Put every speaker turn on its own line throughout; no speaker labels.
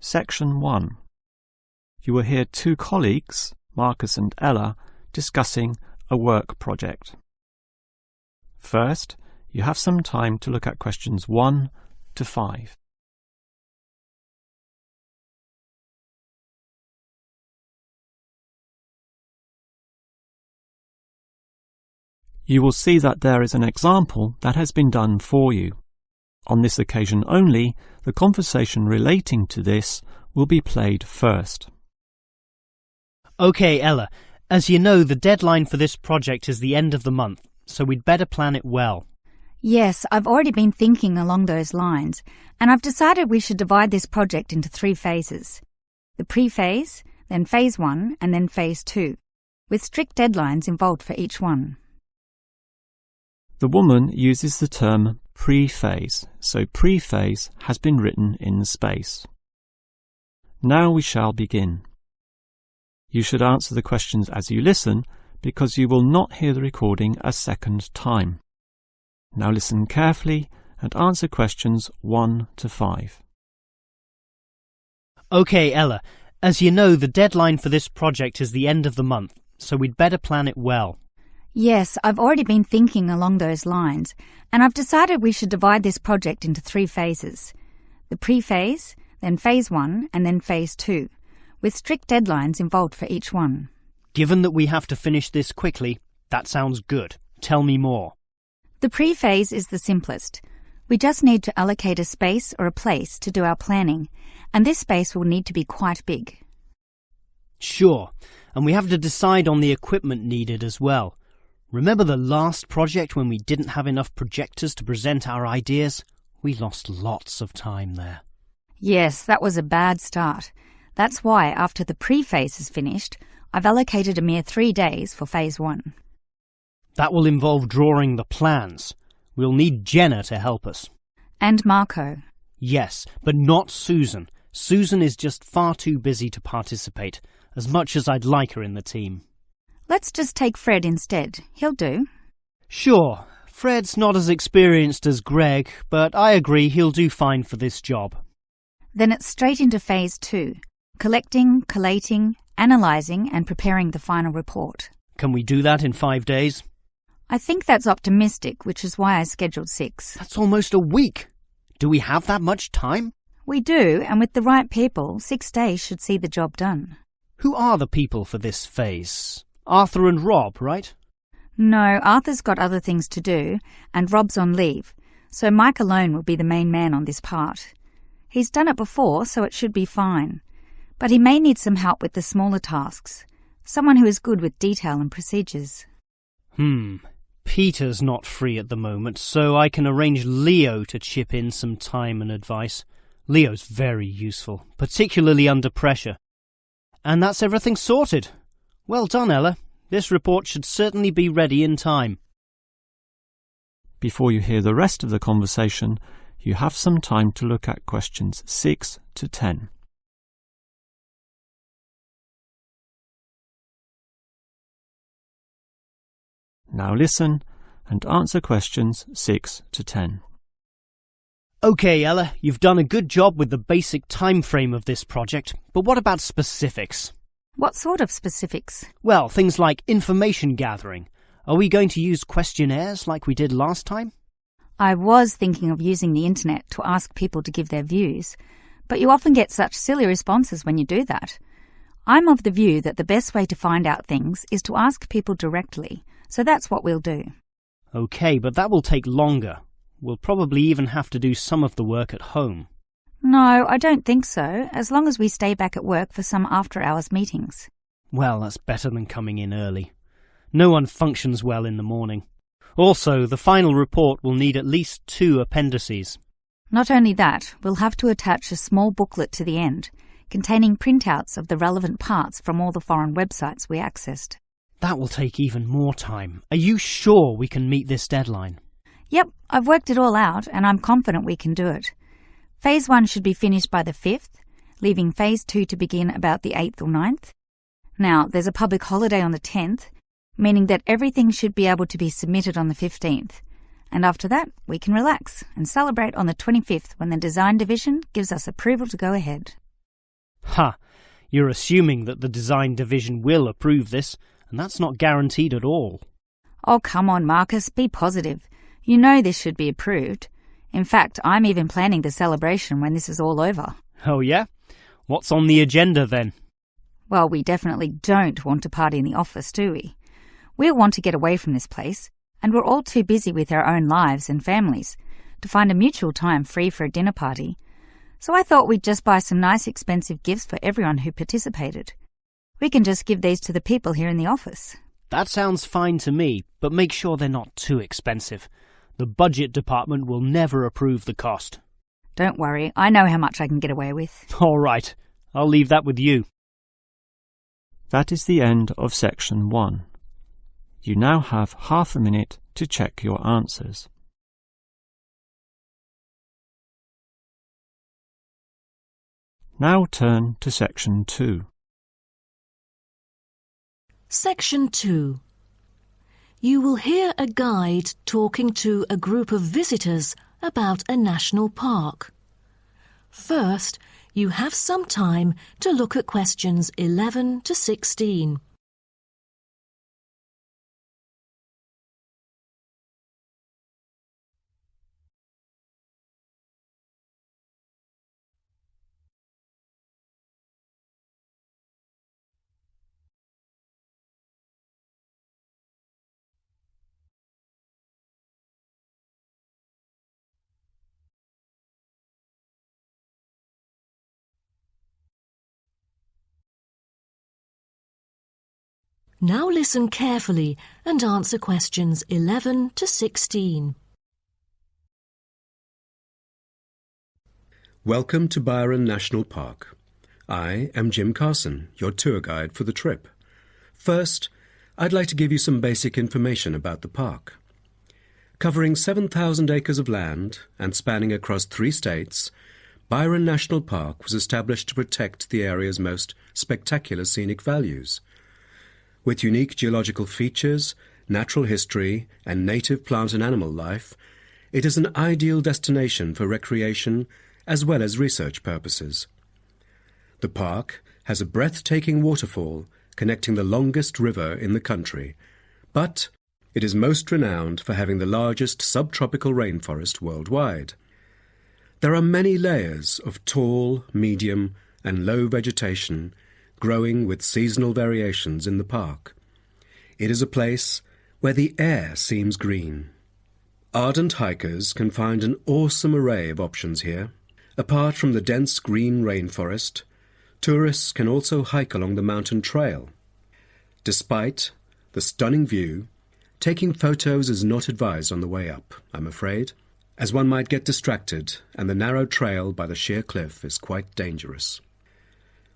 Section 1. You will hear two colleagues, Marcus and Ella, discussing a work project. First, you have some time to look at questions 1 to 5. You will see that there is an example that has been done for you. On this occasion only, the conversation relating to this will be played first.
Okay, Ella, as you know, the deadline for this project is the end of the month, so we'd better plan it well.
Yes, I've already been thinking along those lines, and I've decided we should divide this project into 3 phases. The pre-phase, then phase 1, and then phase 2, with strict deadlines involved for each one.
The woman uses the term pre-phase, so pre-phase has been written in space. Now we shall begin. You should answer the questions as you listen, because you will not hear the recording a second time. Now listen carefully and answer questions 1 to 5.
Okay, Ella, as you know, the deadline for this project is the end of the month, so we'd better plan it well.
Yes, I've already been thinking along those lines, and I've decided we should divide this project into 3 phases. The pre-phase, then phase 1, and then phase 2, with strict deadlines involved for each one.
Given that we have to finish this quickly, that sounds good. Tell me more.
The pre-phase is the simplest. We just need to allocate a space or a place to do our planning, and this space will need to be quite big.
Sure, and we have to decide on the equipment needed as well. Remember the last project when we didn't have enough projectors to present our ideas? We lost lots of time there.
Yes, that was a bad start. That's why, after the pre-phase is finished, I've allocated a mere 3 days for phase 1.
That will involve drawing the plans. We'll need Jenna to help us.
And Marco.
Yes, but not Susan. Susan is just far too busy to participate, as much as I'd like her in the team.
Let's just take Fred instead. He'll do.
Sure, Fred's not as experienced as Greg, but I agree he'll do fine for this job.
Then it's straight into phase 2. Collecting, collating, analysing and preparing the final report.
Can we do that in 5 days?
I think that's optimistic, which is why I scheduled 6.
That's almost a week. Do we have that much time?
We do, and with the right people, 6 days should see the job done.
Who are the people for this phase? Arthur and Rob, right?
No, Arthur's got other things to do, and Rob's on leave, so Mike alone will be the main man on this part. He's done it before, so it should be fine. But he may need some help with the smaller tasks, someone who is good with detail and procedures.
Peter's not free at the moment, so I can arrange Leo to chip in some time and advice. Leo's very useful, particularly under pressure. And that's everything sorted. Well done, Ella. This report should certainly be ready in time.
Before you hear the rest of the conversation, you have some time to look at questions 6 to 10. Now listen and answer questions 6 to 10.
Okay, Ella, you've done a good job with the basic time frame of this project, but what about specifics?
What sort of specifics?
Well, things like information gathering. Are we going to use questionnaires like we did last time?
I was thinking of using the internet to ask people to give their views, but you often get such silly responses when you do that. I'm of the view that the best way to find out things is to ask people directly, so that's what we'll do.
Okay, but that will take longer. We'll probably even have to do some of the work at home.
No, I don't think so, as long as we stay back at work for some after-hours meetings.
Well, that's better than coming in early. No one functions well in the morning. Also, the final report will need at least 2 appendices.
Not only that, we'll have to attach a small booklet to the end, containing printouts of the relevant parts from all the foreign websites we accessed.
That will take even more time. Are you sure we can meet this deadline?
Yep, I've worked it all out, and I'm confident we can do it. Phase 1 should be finished by the 5th, leaving Phase 2 to begin about the 8th or 9th. Now, there's a public holiday on the 10th, meaning that everything should be able to be submitted on the 15th. And after that, we can relax and celebrate on the 25th when the design division gives us approval to go ahead.
Ha! You're assuming that the design division will approve this, and that's not guaranteed at all.
Oh, come on, Marcus, be positive. You know this should be approved. In fact, I'm even planning the celebration when this is all over.
Oh yeah? What's on the agenda then?
Well, we definitely don't want to party in the office, do we? We'll want to get away from this place, and we're all too busy with our own lives and families to find a mutual time free for a dinner party. So I thought we'd just buy some nice expensive gifts for everyone who participated. We can just give these to the people here in the office.
That sounds fine to me, but make sure they're not too expensive. The budget department will never approve the cost.
Don't worry, I know how much I can get away with.
All right, I'll leave that with you.
That is the end of section 1. You now have half a minute to check your answers. Now turn to section 2.
Section 2. You will hear a guide talking to a group of visitors about a national park. First, you have some time to look at questions 11 to 16. Now listen carefully and answer questions 11 to 16.
Welcome to Byron National Park. I am Jim Carson, your tour guide for the trip. First, I'd like to give you some basic information about the park. Covering 7,000 acres of land and spanning across 3 states, Byron National Park was established to protect the area's most spectacular scenic values. With unique geological features, natural history, and native plant and animal life, it is an ideal destination for recreation as well as research purposes. The park has a breathtaking waterfall connecting the longest river in the country, but it is most renowned for having the largest subtropical rainforest worldwide. There are many layers of tall, medium, and low vegetation growing with seasonal variations in the park. It is a place where the air seems green. Ardent hikers can find an awesome array of options here. Apart from the dense green rainforest, tourists can also hike along the mountain trail. Despite the stunning view, taking photos is not advised on the way up, I'm afraid, as one might get distracted and the narrow trail by the sheer cliff is quite dangerous.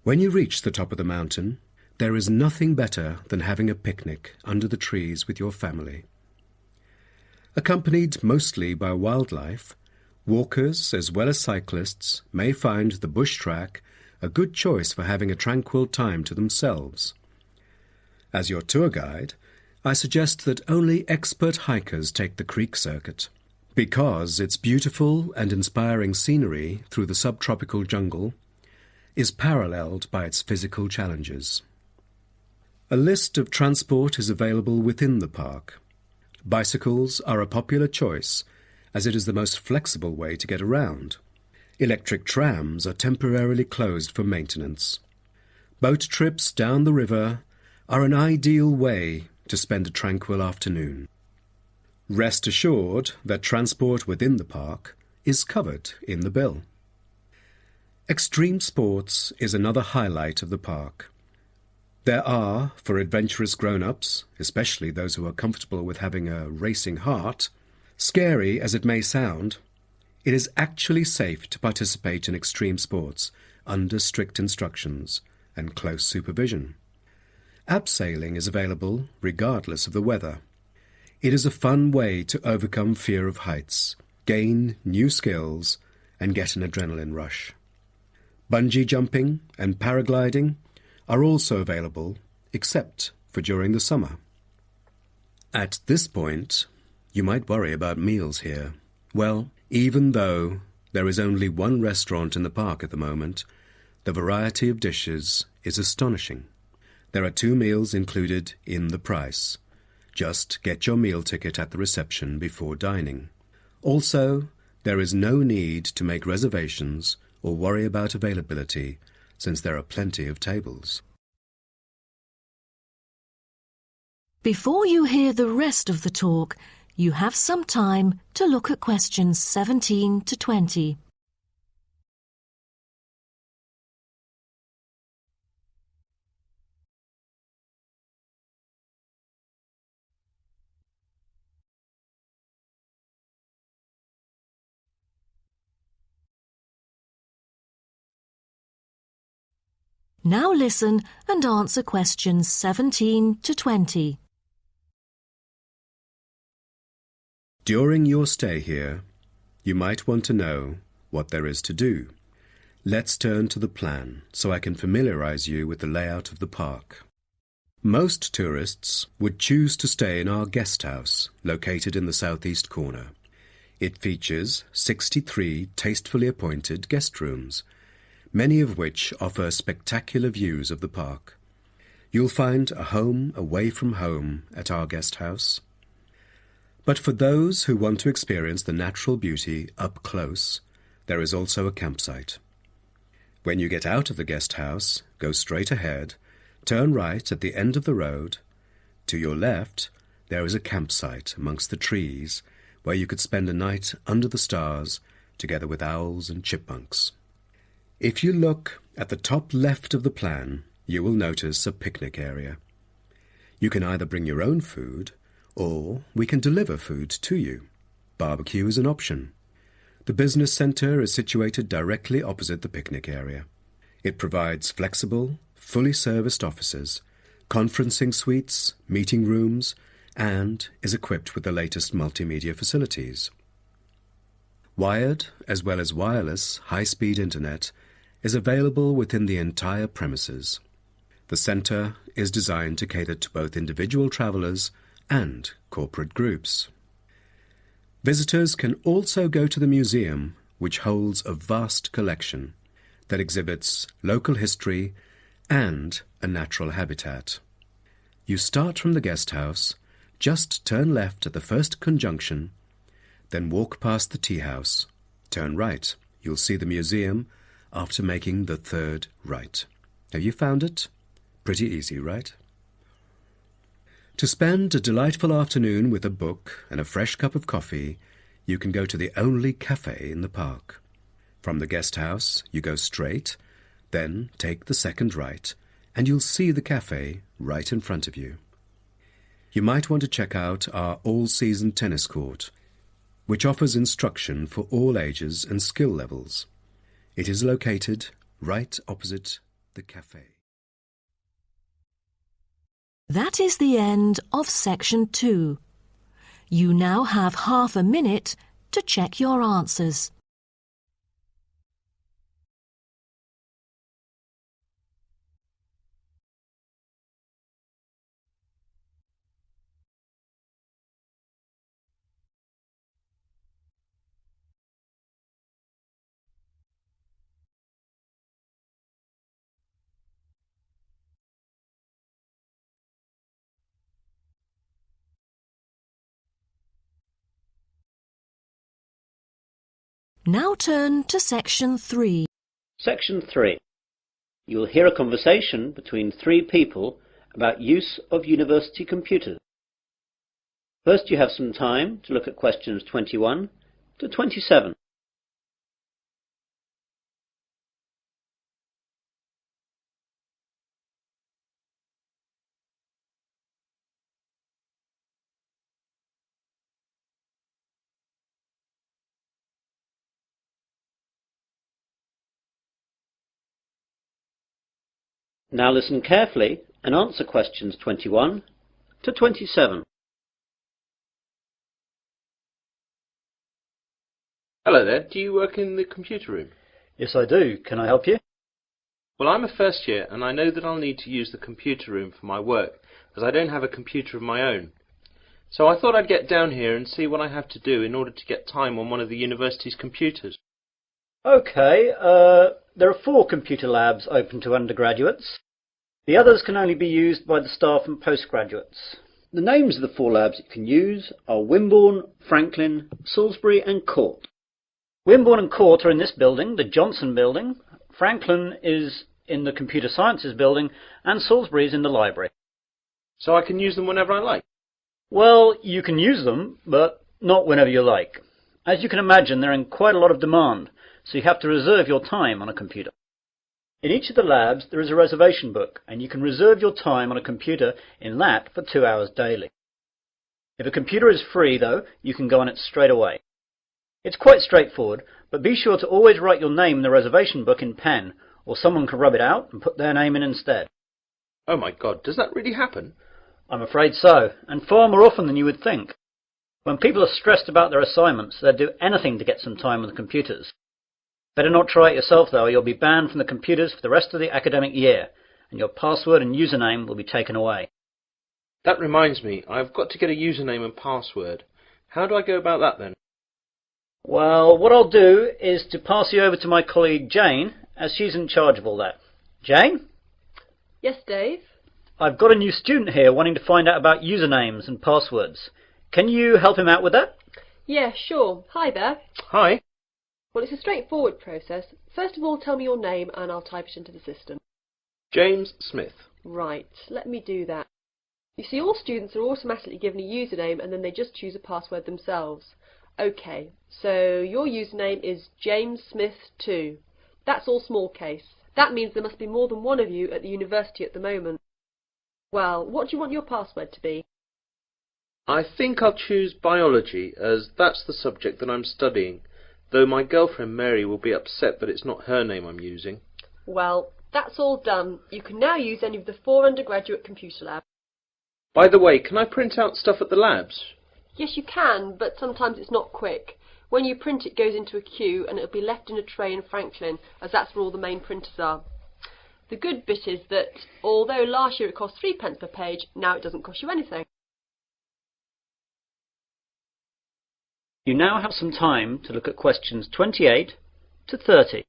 When you reach the top of the mountain, there is nothing better than having a picnic under the trees with your family. Accompanied mostly by wildlife, walkers as well as cyclists may find the bush track a good choice for having a tranquil time to themselves. As your tour guide, I suggest that only expert hikers take the creek circuit, because its beautiful and inspiring scenery through the subtropical jungle is paralleled by its physical challenges. A list of transport is available within the park. Bicycles are a popular choice, as it is the most flexible way to get around. Electric trams are temporarily closed for maintenance. Boat trips down the river are an ideal way to spend a tranquil afternoon. Rest assured that transport within the park is covered in the bill. Extreme sports is another highlight of the park. There are, for adventurous grown-ups, especially those who are comfortable with having a racing heart, scary as it may sound, it is actually safe to participate in extreme sports under strict instructions and close supervision. Abseiling is available regardless of the weather. It is a fun way to overcome fear of heights, gain new skills, and get an adrenaline rush. Bungee jumping and paragliding are also available, except for during the summer. At this point, you might worry about meals here. Well, even though there is only one restaurant in the park at the moment, The variety of dishes is astonishing. There are 2 meals included in the price. Just get your meal ticket at the reception before dining. Also, there is no need to make reservations or worry about availability, since there are plenty of tables.
Before you hear the rest of the talk, you have some time to look at questions 17 to 20. Now listen and answer questions 17 to 20.
During your stay here, you might want to know what there is to do. Let's turn to the plan so I can familiarize you with the layout of the park. Most tourists would choose to stay in our guest house, located in the southeast corner. It features 63 tastefully appointed guest rooms, many of which offer spectacular views of the park. You'll find a home away from home at our guest house. But for those who want to experience the natural beauty up close, there is also a campsite. When you get out of the guest house, go straight ahead, turn right at the end of the road. To your left, there is a campsite amongst the trees where you could spend a night under the stars together with owls and chipmunks. If you look at the top left of the plan, you will notice a picnic area. You can either bring your own food, or we can deliver food to you. Barbecue is an option. The business centre is situated directly opposite the picnic area. It provides flexible, fully serviced offices, conferencing suites, meeting rooms, and is equipped with the latest multimedia facilities. Wired, as well as wireless, high-speed internet is available within the entire premises. The centre is designed to cater to both individual travellers and corporate groups. Visitors can also go to the museum, which holds a vast collection that exhibits local history and a natural habitat. You start from the guest house, just turn left at the first conjunction, then walk past the tea house. Turn right. You'll see the museum after making the third right. Have you found it? Pretty easy, right? To spend a delightful afternoon with a book and a fresh cup of coffee, you can go to the only cafe in the park. From the guest house, you go straight, then take the second right, and you'll see the cafe right in front of you. You might want to check out our all-season tennis court, which offers instruction for all ages and skill levels. It is located right opposite the cafe.
That is the end of section 2. You now have half a minute to check your answers. Now turn to section 3.
Section 3. You will hear a conversation between 3 people about use of university computers. First, you have some time to look at questions 21 to 27. Now listen carefully and answer questions 21 to 27.
Hello there, do you work in the computer room?
Yes, I do. Can I help you?
Well, I'm a first year and I know that I'll need to use the computer room for my work, as I don't have a computer of my own. So I thought I'd get down here and see what I have to do in order to get time on one of the university's computers.
Okay, there are 4 computer labs open to undergraduates. The others can only be used by the staff and postgraduates. The names of the 4 labs you can use are Wimborne, Franklin, Salisbury and Court. Wimborne and Court are in this building, the Johnson building. Franklin is in the Computer Sciences building and Salisbury is in the library.
So I can use them whenever I like?
Well, you can use them, but not whenever you like. As you can imagine, they're in quite a lot of demand, so you have to reserve your time on a computer. In each of the labs, there is a reservation book, and you can reserve your time on a computer in that for 2 hours daily. If a computer is free, though, you can go on it straight away. It's quite straightforward, but be sure to always write your name in the reservation book in pen, or someone can rub it out and put their name in instead.
Oh my God, does that really happen?
I'm afraid so, and far more often than you would think. When people are stressed about their assignments, they'll do anything to get some time on the computers. Better not try it yourself, though, or you'll be banned from the computers for the rest of the academic year, and your password and username will be taken away.
That reminds me, I've got to get a username and password. How do I go about that then?
Well, what I'll do is to pass you over to my colleague Jane, as she's in charge of all that. Jane?
Yes, Dave?
I've got a new student here wanting to find out about usernames and passwords. Can you help him out with that?
Yeah, sure. Hi there.
Hi.
Well, it's a straightforward process. First of all, tell me your name and I'll type it into the system.
James Smith.
Right, let me do that. You see, all students are automatically given a username and then they just choose a password themselves. Okay, so your username is JamesSmith2. That's all small case. That means there must be more than one of you at the university at the moment. Well, what do you want your password to be?
I think I'll choose biology, as that's the subject that I'm studying, though my girlfriend Mary will be upset that it's not her name I'm using.
Well, that's all done. You can now use any of the 4 undergraduate computer labs.
By the way, can I print out stuff at the labs?
Yes, you can, but sometimes it's not quick. When you print, it goes into a queue and it'll be left in a tray in Franklin, as that's where all the main printers are. The good bit is that, although last year it cost 3p per page, now it doesn't cost you anything.
You now have some time to look at questions 28 to 30.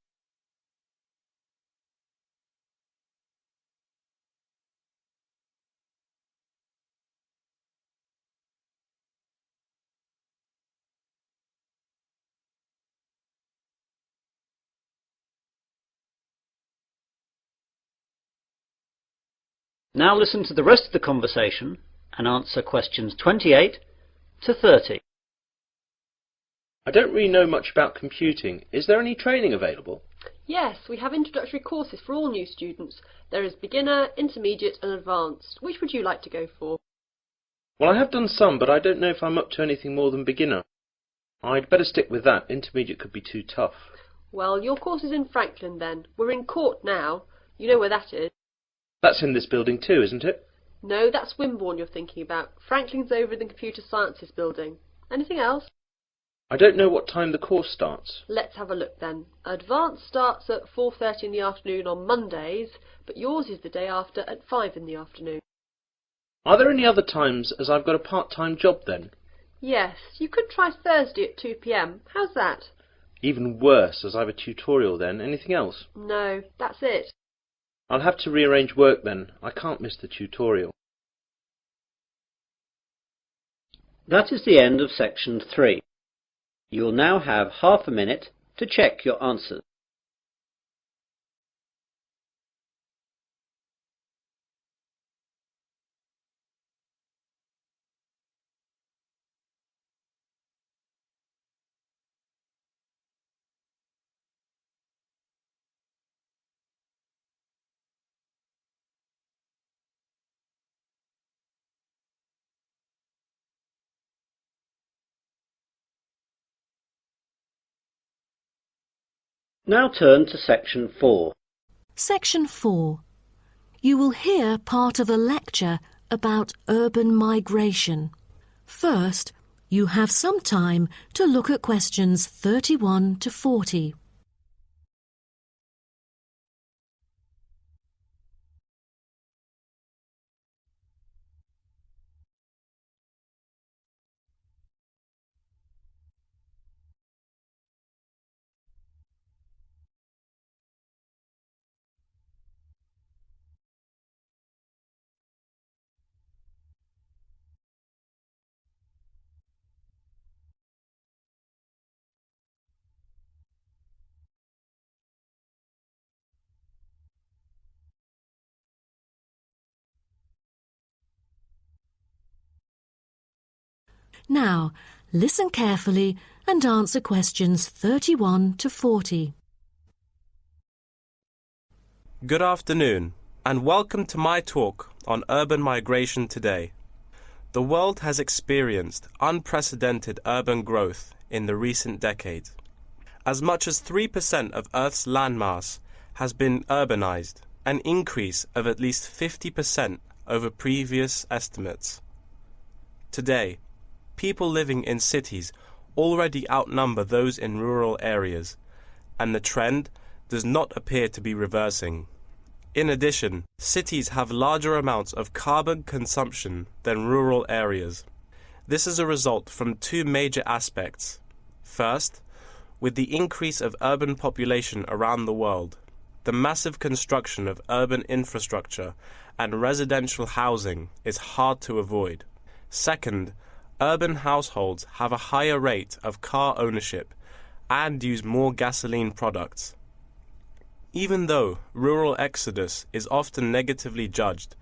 Now listen to the rest of the conversation and answer questions 28 to 30.
I don't really know much about computing. Is there any training available?
Yes, we have introductory courses for all new students. There is beginner, intermediate and advanced. Which would you like to go for?
Well, I have done some, but I don't know if I'm up to anything more than beginner. I'd better stick with that. Intermediate could be too tough.
Well, your course is in Franklin then. We're in Court now. You know where that is.
That's in this building too, isn't it?
No, that's Wimborne you're thinking about. Franklin's over in the Computer Sciences building. Anything else?
I don't know what time the course starts.
Let's have a look then. Advanced starts at 4:30 in the afternoon on Mondays, but yours is the day after at 5 in the afternoon.
Are there any other times, as I've got a part-time job then?
Yes, you could try Thursday at 2 p.m. How's that?
Even worse, as I've a tutorial then. Anything else?
No, that's it.
I'll have to rearrange work then. I can't miss the tutorial.
That is the end of section 3. You will now have half a minute to check your answers. Now turn to section 4.
Section 4. You will hear part of a lecture about urban migration. First, you have some time to look at questions 31 to 40. Now, listen carefully and answer questions 31 to 40.
Good afternoon, and welcome to my talk on urban migration today. The world has experienced unprecedented urban growth in the recent decades. As much as 3% of Earth's landmass has been urbanized, an increase of at least 50% over previous estimates. Today, people living in cities already outnumber those in rural areas, and the trend does not appear to be reversing. In addition, cities have larger amounts of carbon consumption than rural areas. This is a result from two major aspects. First, with the increase of urban population around the world, the massive construction of urban infrastructure and residential housing is hard to avoid. Second, urban households have a higher rate of car ownership and use more gasoline products. Even though rural exodus is often negatively judged,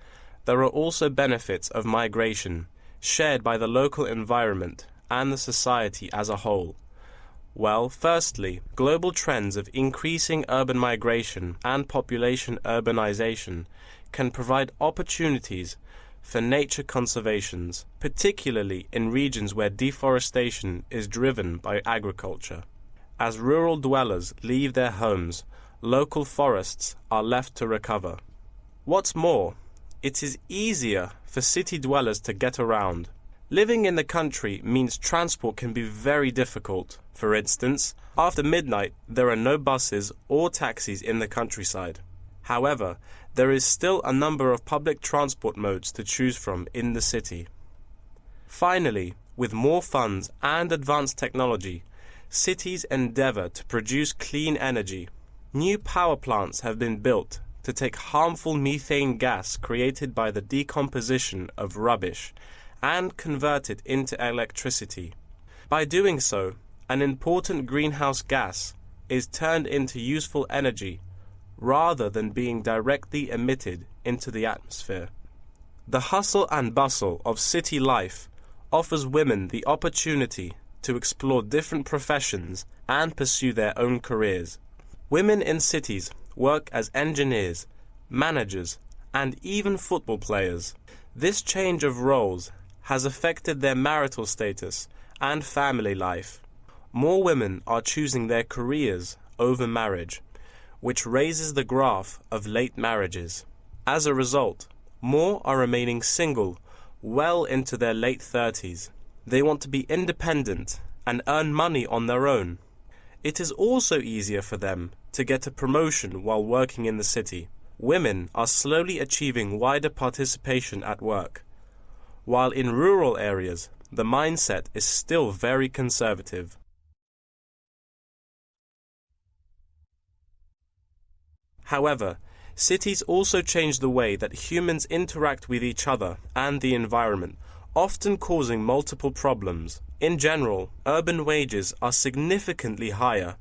there are also benefits of migration shared by the local environment and the society as a whole. Well, firstly, global trends of increasing urban migration and population urbanization can provide opportunities for nature conservations, particularly in regions where deforestation is driven by agriculture. As rural dwellers leave their homes, local forests are left to recover. What's more, it is easier for city dwellers to get around. Living in the country means transport can be very difficult. For instance, after midnight there are no buses or taxis in the countryside. However, there is still a number of public transport modes to choose from in the city. Finally, with more funds and advanced technology, cities endeavor to produce clean energy. New power plants have been built to take harmful methane gas created by the decomposition of rubbish and convert it into electricity. By doing so, an important greenhouse gas is turned into useful energy rather than being directly emitted into the atmosphere. The hustle and bustle of city life offers women the opportunity to explore different professions and pursue their own careers. Women in cities work as engineers, managers, and even football players. This change of roles has affected their marital status and family life. More women are choosing their careers over marriage, which raises the graph of late marriages. As a result, more are remaining single well into their late 30s. They want to be independent and earn money on their own. It is also easier for them to get a promotion while working in the city. Women are slowly achieving wider participation at work, while in rural areas the mindset is still very conservative. However, cities also change the way that humans interact with each other and the environment, often causing multiple problems. In general, urban wages are significantly higher,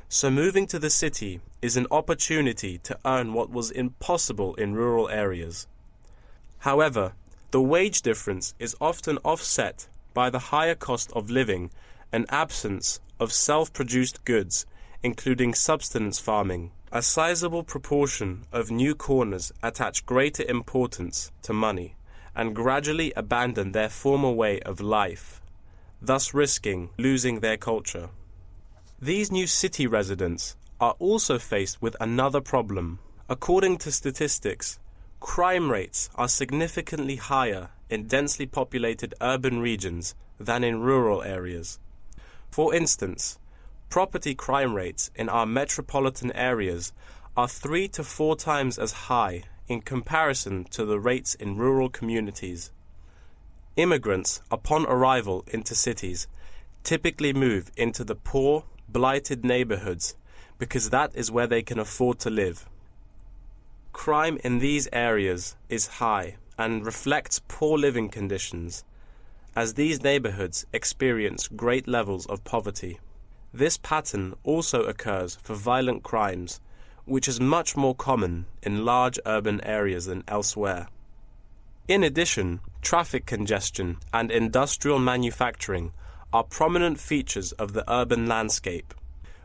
so moving to the city is an opportunity to earn what was impossible in rural areas. However, the wage difference is often offset by the higher cost of living and absence of self-produced goods, including subsistence farming. A sizable proportion of new corners attach greater importance to money and gradually abandon their former way of life, thus risking losing their culture. These new city residents are also faced with another problem. According to statistics, crime rates are significantly higher in densely populated urban regions than in rural areas. For instance, property crime rates in our metropolitan areas are 3 to 4 times as high in comparison to the rates in rural communities. Immigrants, upon arrival into cities, typically move into the poor, blighted neighborhoods because that is where they can afford to live. Crime in these areas is high and reflects poor living conditions, as these neighborhoods experience great levels of poverty. This pattern also occurs for violent crimes, which is much more common in large urban areas than elsewhere. In addition, traffic congestion and industrial manufacturing are prominent features of the urban landscape,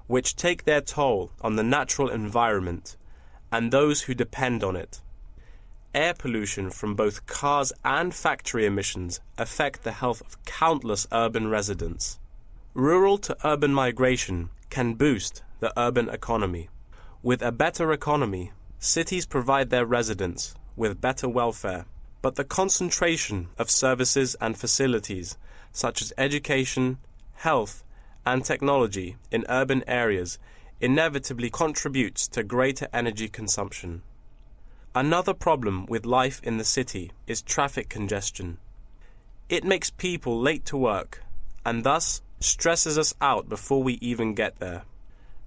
which take their toll on the natural environment and those who depend on it. Air pollution from both cars and factory emissions affect the health of countless urban residents. Rural to urban migration can boost the urban economy. With a better economy, cities provide their residents with better welfare, but the concentration of services and facilities such as education, health, and technology in urban areas inevitably contributes to greater energy consumption. Another problem with life in the city is traffic congestion. It makes people late to work and thus stresses us out before we even get there.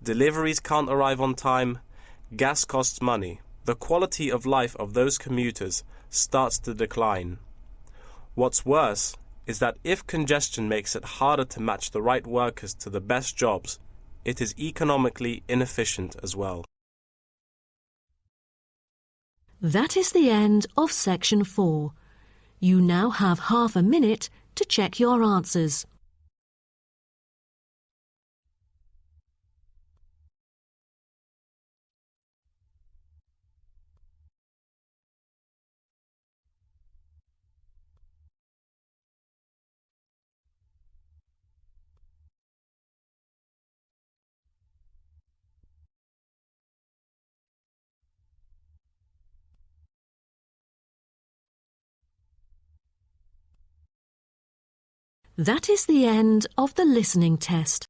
Deliveries can't arrive on time, gas costs money. The quality of life of those commuters starts to decline. What's worse is that if congestion makes it harder to match the right workers to the best jobs, it is economically inefficient as well.
That is the end of section 4. You now have half a minute to check your answers. That is the end of the listening test.